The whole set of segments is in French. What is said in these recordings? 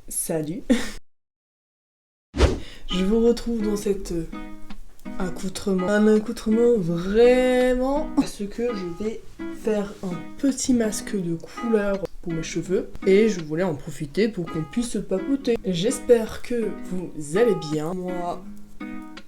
Salut. Je vous retrouve dans cet accoutrement. Un accoutrement vraiment parce que je vais faire un petit masque de couleur pour mes cheveux et je voulais en profiter pour qu'on puisse papoter. J'espère que vous allez bien. Moi,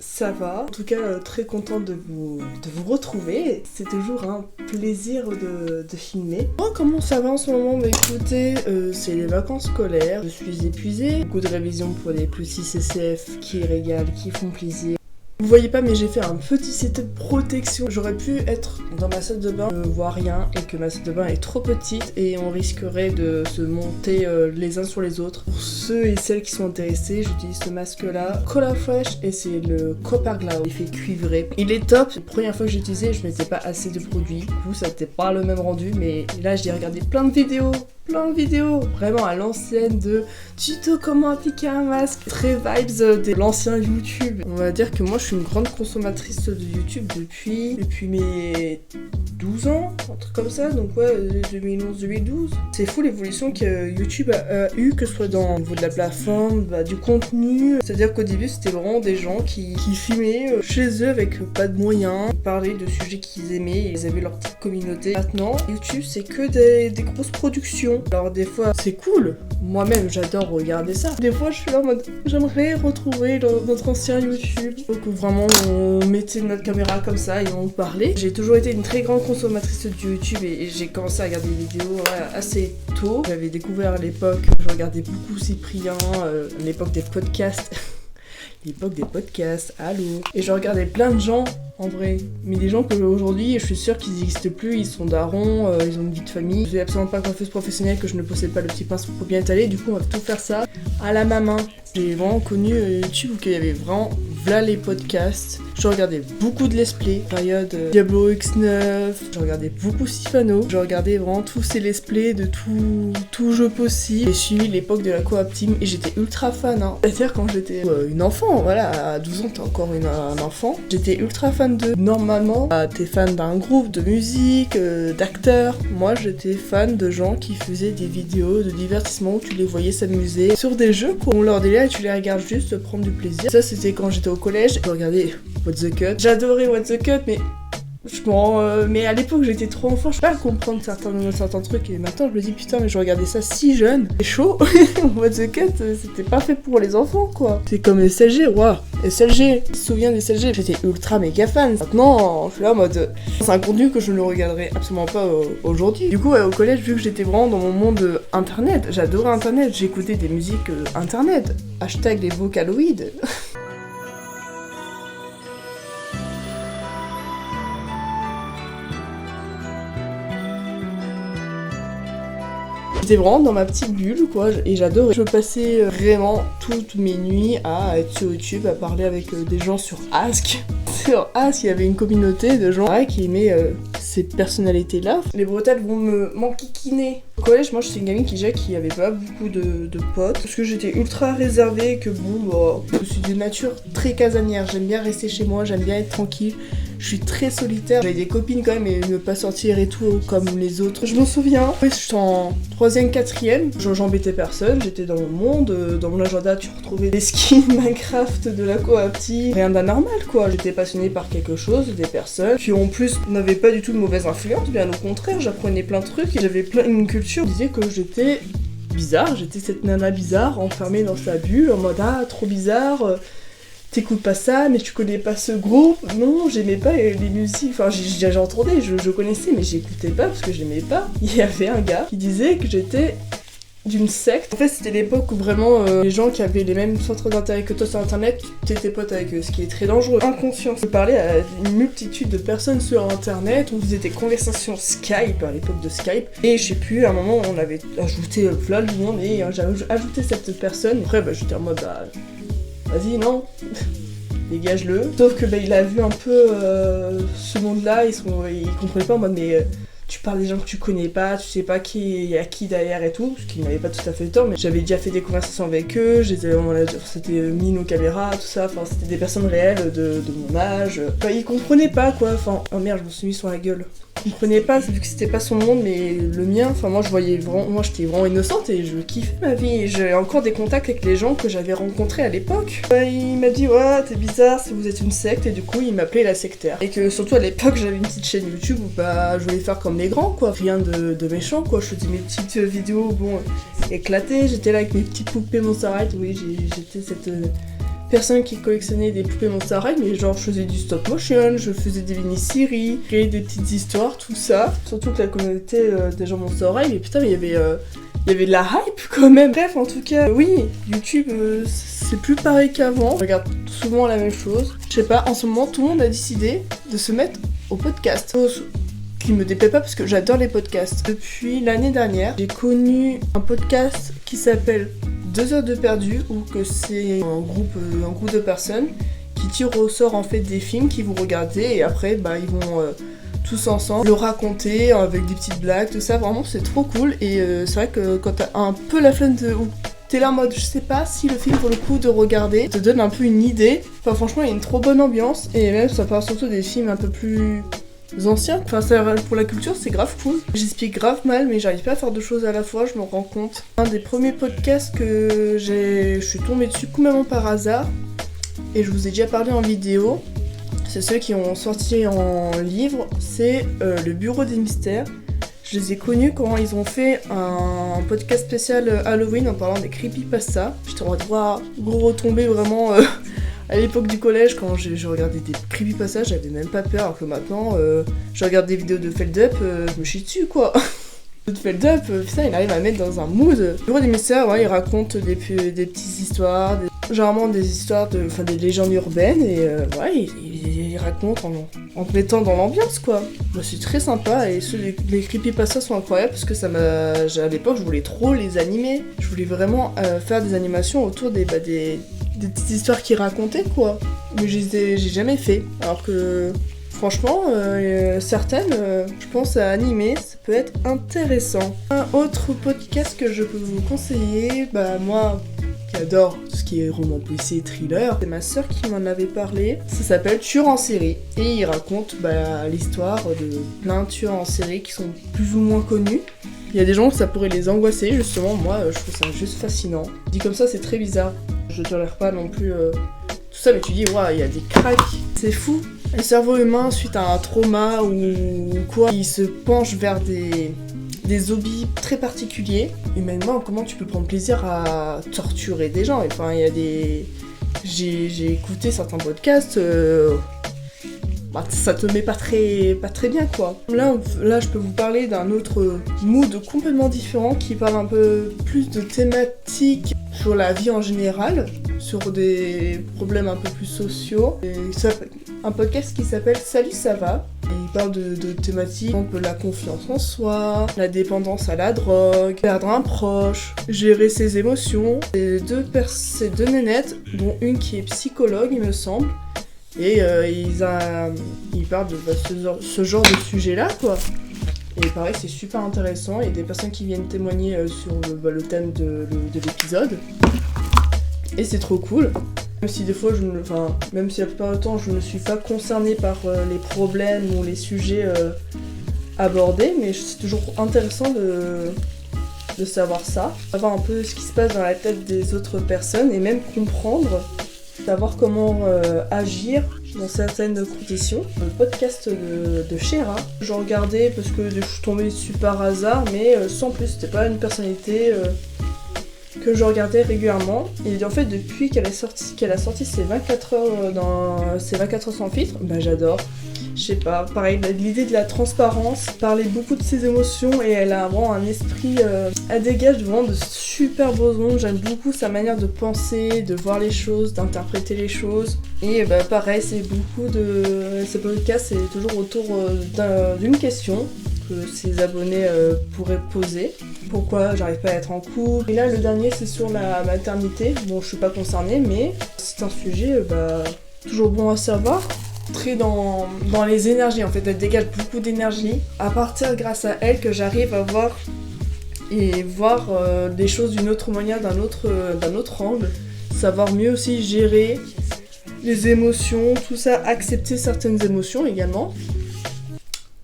ça va. En tout cas, très contente de vous retrouver. C'est toujours un plaisir de filmer. Moi, comment ça va en ce moment? Bah écoutez, c'est les vacances scolaires. Je suis épuisée. Beaucoup de révisions pour les petits CCF qui régalent, qui font plaisir. Vous voyez pas, mais j'ai fait un petit setup protection. J'aurais pu être dans ma salle de bain, ne voir rien, et que ma salle de bain est trop petite et on risquerait de se monter les uns sur les autres. Pour ceux et celles qui sont intéressés, j'utilise ce masque là, Color Fresh, et c'est le Copper Glow, effet cuivré. Il est top. La première fois que j'ai utilisé, je mettais pas assez de produits. Du coup, ça n'était pas le même rendu, mais là, j'ai regardé plein de vidéos, vraiment à l'ancienne de tuto comment appliquer un masque, très vibes de l'ancien YouTube. On va dire que moi je suis une grande consommatrice de YouTube depuis mes 12 ans, un truc comme ça, donc ouais, 2011-2012. C'est fou l'évolution que YouTube a eu, que ce soit dans le niveau de la plateforme, du contenu. C'est-à-dire qu'au début c'était vraiment des gens qui filmaient chez eux avec pas de moyens, parlaient de sujets qu'ils aimaient, et ils avaient leur petite communauté. Maintenant, YouTube c'est que des grosses productions. Alors des fois c'est cool, moi-même j'adore regarder ça. Des fois je suis là en mode j'aimerais retrouver notre ancien YouTube. Donc vraiment on mettait notre caméra comme ça et on parlait. J'ai toujours été une très grande consommatrice de YouTube et j'ai commencé à regarder des vidéos assez tôt. J'avais découvert à l'époque, je regardais beaucoup Cyprien, à l'époque des podcasts. L'époque des podcasts, allô. Et je regardais plein de gens, en vrai. Mais des gens qu'aujourd'hui, je suis sûre qu'ils n'existent plus, ils sont darons, ils ont une vie de famille. Je suis absolument pas coiffeuse professionnelle, que je ne possède pas le petit pinceau pour bien étaler, du coup on va tout faire ça à la main. J'ai vraiment connu YouTube où il y avait vraiment les podcasts. Je regardais beaucoup de let's play, période Diablo X9, je regardais beaucoup Sifano, je regardais vraiment tous ces let's play de tout jeu possible. J'ai suivi l'époque de la co-op team et j'étais ultra fan, hein. C'est-à-dire quand j'étais une enfant, voilà, à 12 ans t'es encore un enfant, j'étais ultra fan d'eux. Normalement, t'es fan d'un groupe, de musique, d'acteurs. Moi j'étais fan de gens qui faisaient des vidéos de divertissement où tu les voyais s'amuser sur des jeux qu'on leur délire et tu les regardes juste prendre du plaisir. Ça c'était quand j'étais au collège, je regardais What the Cut. J'adorais What the Cut, mais mais à l'époque j'étais trop enfant, je peux pas comprendre certains trucs et maintenant je me dis putain mais je regardais ça si jeune, c'est chaud. What the Cut, c'était pas fait pour les enfants quoi. C'est comme SLG, waouh, SLG, tu te souviens des SLG? J'étais ultra méga fan. Maintenant je suis là en mode c'est un contenu que je ne regarderai absolument pas aujourd'hui. Du coup au collège, vu que j'étais vraiment dans mon monde internet, j'adorais internet, j'écoutais des musiques internet, hashtag les vocaloïdes. J'étais vraiment dans ma petite bulle quoi, et j'adorais. Je passais vraiment toutes mes nuits à être sur YouTube, à parler avec des gens sur Ask. Sur Ask, il y avait une communauté de gens qui aimaient ces personnalités-là. Les bretelles vont m'enquiquiner. Au collège, moi j'étais une gamine qui avait pas beaucoup de potes, parce que j'étais ultra réservée, que je suis de nature très casanière, j'aime bien rester chez moi, j'aime bien être tranquille. Je suis très solitaire, j'avais des copines quand même et ne pas sortir et tout comme les autres. Je m'en souviens, je suis en 3ème, 4ème, j'embêtais personne, j'étais dans mon monde, dans mon agenda tu retrouvais des skins Minecraft de la co-op team, rien d'anormal quoi. J'étais passionnée par quelque chose, des personnes qui en plus n'avaient pas du tout de mauvaise influence, bien au contraire, j'apprenais plein de trucs et j'avais une culture qui disait que j'étais bizarre, j'étais cette nana bizarre enfermée dans sa bulle en mode ah trop bizarre. T'écoutes pas ça, mais tu connais pas ce groupe. Non, j'aimais pas les musiques. Enfin, j'entendais, je connaissais, mais j'écoutais pas parce que j'aimais pas. Il y avait un gars qui disait que j'étais d'une secte. En fait, c'était l'époque où vraiment les gens qui avaient les mêmes centres d'intérêt que toi sur internet, t'étais pote avec eux, ce qui est très dangereux. Inconscient. Je parlais à une multitude de personnes sur internet, on faisait des conversations Skype, à l'époque de Skype, et je sais plus, à un moment on avait ajouté là le monde et j'ai ajouté cette personne. Après, j'étais en mode vas-y, non, dégage-le. Sauf que il a vu un peu ce monde-là, il comprenait pas en mode mais tu parles des gens que tu connais pas, tu sais pas qui est à qui derrière et tout, ce qui n'avait pas tout à fait tort, mais j'avais déjà fait des conversations avec eux, c'était mis nos caméras, tout ça, enfin c'était des personnes réelles de mon âge. Enfin, ils comprenaient pas quoi, enfin, oh merde, je me suis mis sur la gueule. Ils comprenaient pas, vu que c'était pas son monde, mais le mien, enfin moi j'étais vraiment innocente et je kiffais ma vie. Et j'ai encore des contacts avec les gens que j'avais rencontrés à l'époque. Il m'a dit ouais t'es bizarre, si vous êtes une secte, et du coup il m'appelait la sectaire. Et que surtout à l'époque j'avais une petite chaîne YouTube où bah je voulais faire comme les grands quoi, rien de méchant quoi. Je faisais mes petites vidéos éclatées, j'étais là avec mes petites poupées Monster High, oui j'étais cette personne qui collectionnait des poupées Monster High, mais genre je faisais du stop motion, je faisais des mini-séries, créais des petites histoires, tout ça. Surtout que la communauté des gens Monster High, mais putain, mais il y avait de la hype quand même. Bref, en tout cas, oui, YouTube, c'est plus pareil qu'avant. Je regarde souvent la même chose. Je sais pas, en ce moment, tout le monde a décidé de se mettre au podcast. Qui me déplaît pas parce que j'adore les podcasts. Depuis l'année dernière, j'ai connu un podcast qui s'appelle 2 heures de perdu, où que c'est un groupe de personnes qui tirent au sort en fait des films qu'ils vont regarder et après bah ils vont tous ensemble le raconter avec des petites blagues, tout ça. Vraiment c'est trop cool et c'est vrai que quand t'as un peu la flemme ou t'es là en mode je sais pas si le film vaut le coup de regarder, ça te donne un peu une idée. Enfin franchement il y a une trop bonne ambiance et même ça parle surtout des films un peu plus anciens. Enfin pour la culture c'est grave cool. J'explique grave mal mais j'arrive pas à faire deux choses à la fois, je m'en rends compte. Un des premiers podcasts que je suis tombée dessus complètement par hasard et je vous ai déjà parlé en vidéo, c'est ceux qui ont sorti en livre, c'est le Bureau des Mystères. Je les ai connus quand ils ont fait un podcast spécial Halloween en parlant des creepypasta. J'étais en mode gros retombée vraiment à l'époque du collège, quand je regardais des creepypasta, j'avais même pas peur, alors que maintenant, je regarde des vidéos de Feldup, je me chie dessus, quoi. De Feldup, putain, il arrive à mettre dans un mood. Le Bureau des Mystères, ouais, il raconte des petites histoires, généralement des histoires des légendes urbaines, et ouais, il raconte en te mettant dans l'ambiance, quoi. Bah, c'est très sympa, et les creepypasta sont incroyables, parce que à l'époque, je voulais trop les animer. Je voulais vraiment faire des animations autour des petites histoires qu'il racontait quoi, mais j'ai jamais fait, alors que franchement certaines je pense à animer, ça peut être intéressant. Un autre podcast que je peux vous conseiller, bah moi qui adore tout ce qui est roman policier et thriller, c'est ma soeur qui m'en avait parlé, ça s'appelle Tueurs en série et il raconte l'histoire de plein de tueurs en série qui sont plus ou moins connus. Il y a des gens que ça pourrait les angoisser, justement, moi je trouve ça juste fascinant. Dit comme ça c'est très bizarre. Je tolère pas non plus tout ça, mais tu dis, waouh, il y a des cracks, c'est fou. Le cerveau humain, suite à un trauma ou quoi, il se penche vers des hobbies très particuliers. Humainement, comment tu peux prendre plaisir à torturer des gens? Enfin, il y a des... J'ai écouté certains podcasts, ça te met pas très bien, quoi. Là, je peux vous parler d'un autre mood complètement différent qui parle un peu plus de thématiques sur la vie en général, sur des problèmes un peu plus sociaux. Et un podcast qui s'appelle Salut ça va. Et il parle de thématiques comme la confiance en soi, la dépendance à la drogue, perdre un proche, gérer ses émotions. C'est deux nénettes, dont une qui est psychologue, il me semble. Et ils parlent de ce genre de sujet-là, quoi. Et pareil, c'est super intéressant. Il y a des personnes qui viennent témoigner sur le thème de l'épisode. Et c'est trop cool. Même si des fois, même si la plupart du temps, je ne suis pas concernée par les problèmes ou les sujets abordés, mais c'est toujours intéressant de savoir ça. Savoir un peu ce qui se passe dans la tête des autres personnes et même comprendre, savoir comment agir dans certaines conditions. Le podcast de Chéra, j'en regardais parce que je suis tombée dessus par hasard, mais sans plus, c'était pas une personnalité que je regardais régulièrement. Et en fait, depuis qu'elle a sorti ses 24 heures ses 24 heures sans filtre, bah j'adore. Je sais pas, pareil, l'idée de la transparence, parler beaucoup de ses émotions et elle a vraiment un esprit, elle dégage vraiment de super beaux ondes. J'aime beaucoup sa manière de penser, de voir les choses, d'interpréter les choses. Et bah pareil, c'est beaucoup de... Ces podcasts, c'est toujours autour d'une question que ses abonnés pourraient poser. Pourquoi j'arrive pas à être en couple. Et là, le dernier, c'est sur la maternité. Bon, je suis pas concernée, mais c'est un sujet toujours bon à savoir. très dans les énergies en fait, elle dégage beaucoup d'énergie. À partir grâce à elle que j'arrive à voir des choses d'une autre manière, d'un autre angle, savoir mieux aussi gérer les émotions, tout ça, accepter certaines émotions également.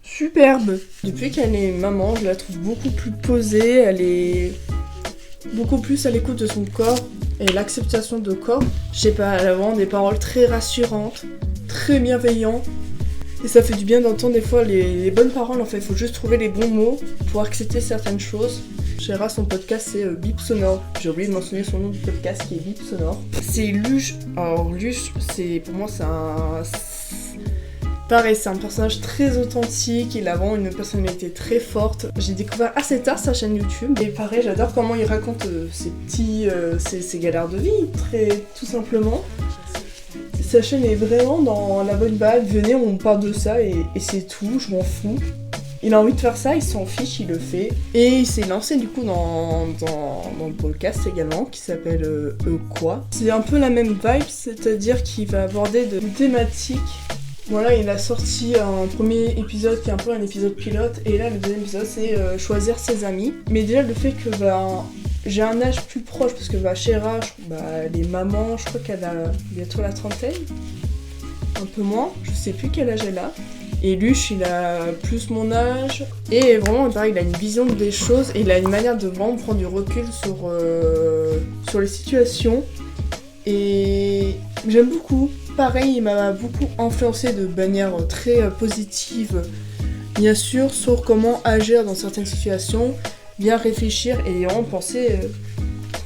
Superbe. Depuis qu'elle est maman, je la trouve beaucoup plus posée, elle est beaucoup plus à l'écoute de son corps et l'acceptation de corps. Je sais pas, elle a vraiment des paroles très rassurantes, très bienveillantes. Et ça fait du bien d'entendre des fois les bonnes paroles en fait, il faut juste trouver les bons mots pour accepter certaines choses. Chéra, son podcast c'est Bip Sonore. J'ai oublié de mentionner son nom du podcast qui est Bip Sonore. C'est Luche. Alors Luche, pour moi c'est un... Pareil, c'est un personnage très authentique, il a vraiment une personnalité très forte. J'ai découvert assez tard sa chaîne YouTube et pareil, j'adore comment il raconte ses galères de vie, tout simplement. Sa chaîne est vraiment dans la bonne balle, venez on parle de ça et c'est tout, je m'en fous. Il a envie de faire ça, il s'en fiche, il le fait. Et il s'est lancé du coup dans le podcast également qui s'appelle Quoi. C'est un peu la même vibe, c'est-à-dire qu'il va aborder de thématiques. Voilà, il a sorti un premier épisode qui est un peu un épisode pilote, et là le deuxième épisode c'est choisir ses amis. Mais déjà le fait que j'ai un âge plus proche, parce que Chéra, elle est maman, je crois qu'elle a bientôt la trentaine, un peu moins, je sais plus quel âge elle a. Et Luche, il a plus mon âge, et vraiment pareil, il a une vision des choses, et il a une manière de vraiment prendre du recul sur les situations, et j'aime beaucoup. Pareil, il m'a beaucoup influencé de manière très positive, bien sûr, sur comment agir dans certaines situations, bien réfléchir et vraiment penser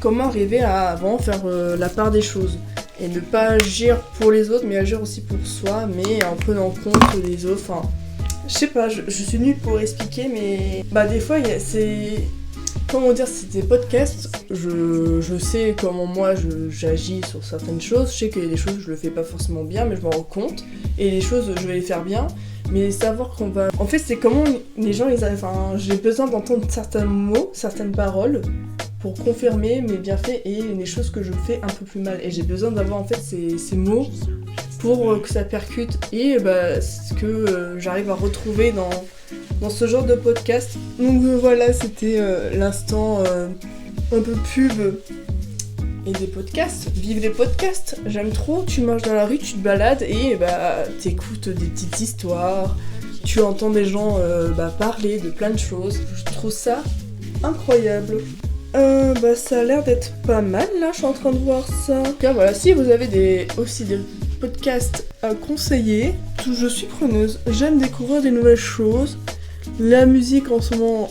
comment arriver à vraiment faire la part des choses. Et ne pas agir pour les autres, mais agir aussi pour soi, mais en prenant compte des autres. Enfin, je sais pas, je suis nulle pour expliquer, mais des fois, comment dire, c'est des podcasts, je sais comment moi j'agis sur certaines choses, je sais qu'il y a des choses je le fais pas forcément bien, mais je m'en rends compte, et les choses je vais les faire bien, mais savoir qu'on va... En fait c'est comment les gens j'ai besoin d'entendre certains mots, certaines paroles, pour confirmer mes bienfaits et les choses que je fais un peu plus mal, et j'ai besoin d'avoir en fait ces mots pour que ça percute, et ce que j'arrive à retrouver dans ce genre de podcast. Donc voilà, c'était l'instant un peu pub et des podcasts. Vive les podcasts, j'aime trop. Tu marches dans la rue, tu te balades et t'écoutes des petites histoires, tu entends des gens parler de plein de choses. Je trouve ça incroyable. Ça a l'air d'être pas mal là, je suis en train de voir ça. Car voilà, si vous avez aussi des podcasts à conseiller, je suis preneuse. J'aime découvrir des nouvelles choses. La musique en ce moment,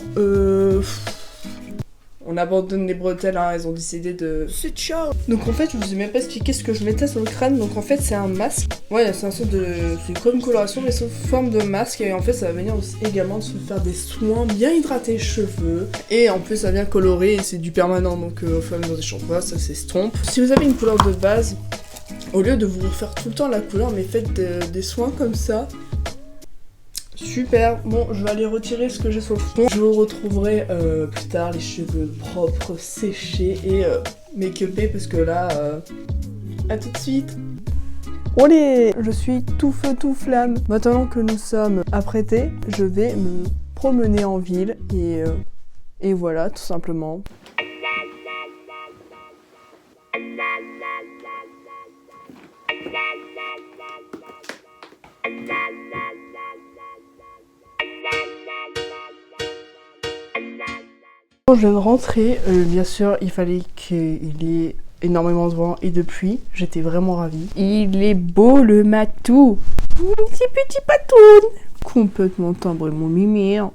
on abandonne les bretelles, hein, elles ont décidé de... C'est ciao. Donc en fait, je vous ai même pas expliqué ce que je mettais sur le crâne, donc en fait c'est un masque. Ouais, c'est c'est comme une coloration mais sous forme de masque, et en fait ça va venir aussi également de se faire des soins, bien hydrater les cheveux, et en plus ça vient colorer et c'est du permanent, donc au fur et à mesure des shampoings, ça s'estompe. Si vous avez une couleur de base, au lieu de vous refaire tout le temps la couleur, mais faites des soins comme ça. Super, bon, je vais aller retirer ce que j'ai sur le front. Je vous retrouverai plus tard, les cheveux propres, séchés et make-upés, parce que là, à tout de suite. Allez, je suis tout feu, tout flamme. Maintenant que nous sommes apprêtés, je vais me promener en ville et voilà, tout simplement. Je viens de rentrer, bien sûr, il fallait qu'il y ait énormément de vent et de pluie. J'étais vraiment ravie. Il est beau le matou. Petit patoun. Complètement timbré mon mimire.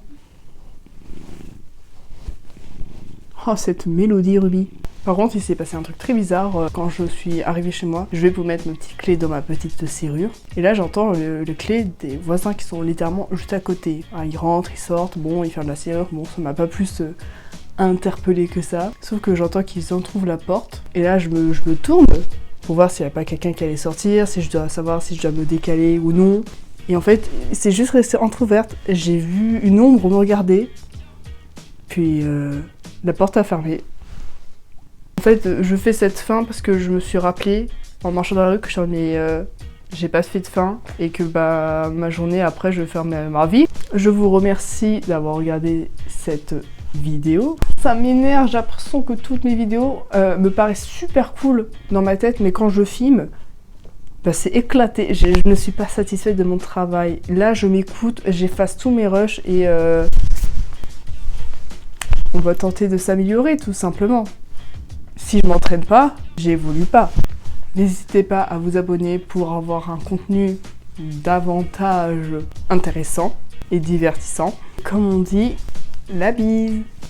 Oh, cette mélodie Ruby. Par contre, il s'est passé un truc très bizarre quand je suis arrivée chez moi. Je vais vous mettre mes petites clés dans ma petite serrure. Et là, j'entends le clé des voisins qui sont littéralement juste à côté. Ah, ils rentrent, ils sortent, bon, ils ferment la serrure. Bon, ça m'a pas plus interpellée que ça. Sauf que j'entends qu'ils entrouvent la porte. Et là, je me tourne pour voir s'il n'y a pas quelqu'un qui allait sortir, si je dois savoir si je dois me décaler ou non. Et en fait, c'est juste resté entrouverte. J'ai vu une ombre me regarder. Puis la porte a fermé. En fait, je fais cette fin parce que je me suis rappelé, en marchant dans la rue, que j'ai pas fait de faim et que bah ma journée après je vais faire ma vie. Je vous remercie d'avoir regardé cette vidéo. Ça m'énerve, j'ai l'impression que toutes mes vidéos me paraissent super cool dans ma tête, mais quand je filme, bah c'est éclaté. Je ne suis pas satisfaite de mon travail. Là je m'écoute, j'efface tous mes rushs et on va tenter de s'améliorer tout simplement. Si je m'entraîne pas, j'évolue pas. N'hésitez pas à vous abonner pour avoir un contenu davantage intéressant et divertissant. Comme on dit, la bise!